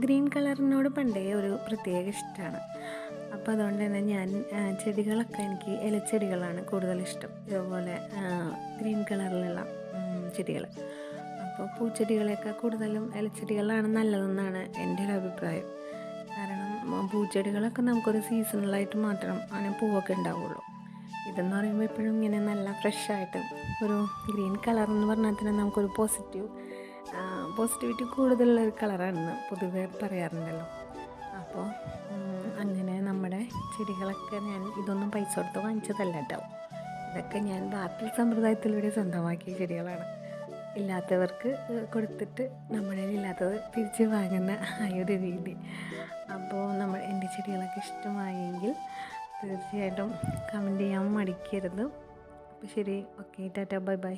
Green കളറിനോട് പണ്ടേ ഒരു പ്രത്യേക ഇഷ്ടമാണ്. അപ്പോൾ അതുകൊണ്ട് തന്നെ ഞാൻ ചെടികളൊക്കെ എനിക്ക് ഇലച്ചെടികളാണ് കൂടുതലിഷ്ടം. ഇതുപോലെ ഗ്രീൻ കളറിലുള്ള ചെടികൾ. അപ്പോൾ പൂച്ചെടികളെയൊക്കെ കൂടുതലും ഇലച്ചെടികളാണ് നല്ലതെന്നാണ് എൻ്റെ ഒരു അഭിപ്രായം. കാരണം പൂച്ചെടികളൊക്കെ നമുക്കൊരു സീസണലായിട്ട് മാത്രം അങ്ങനെ പൂവൊക്കെ ഉണ്ടാവുള്ളൂ. ഇതെന്ന് പറയുമ്പോൾ എപ്പോഴും ഇങ്ങനെ നല്ല ഫ്രഷായിട്ട് ഒരു ഗ്രീൻ കളർ എന്ന് പറഞ്ഞാൽ തന്നെ നമുക്കൊരു പോസിറ്റിവിറ്റി കൂടുതലുള്ളൊരു കളറാണെന്ന് പൊതുവെ പറയാറുണ്ടല്ലോ. അപ്പോൾ അങ്ങനെ നമ്മുടെ ചെടികളൊക്കെ ഞാൻ ഇതൊന്നും പൈസ കൊടുത്ത് വാങ്ങിച്ചതല്ല കേട്ടോ. ഇതൊക്കെ ഞാൻ ബാർട്ടർ സമ്പ്രദായത്തിലൂടെ സ്വന്തമാക്കിയ ചെടികളാണ്. ഇല്ലാത്തവർക്ക് കൊടുത്തിട്ട് നമ്മുടെ ഇല്ലാത്തത് തിരിച്ച് വാങ്ങുന്ന ആ ഒരു രീതി. അപ്പോൾ എൻ്റെ ചെടികളൊക്കെ ഇഷ്ടമായെങ്കിൽ തീർച്ചയായിട്ടും കമൻറ്റ് ചെയ്യാൻ മടിക്കരുത്. അപ്പോൾ ശരി, ഓക്കെ, ടാറ്റ, ബൈ ബൈ.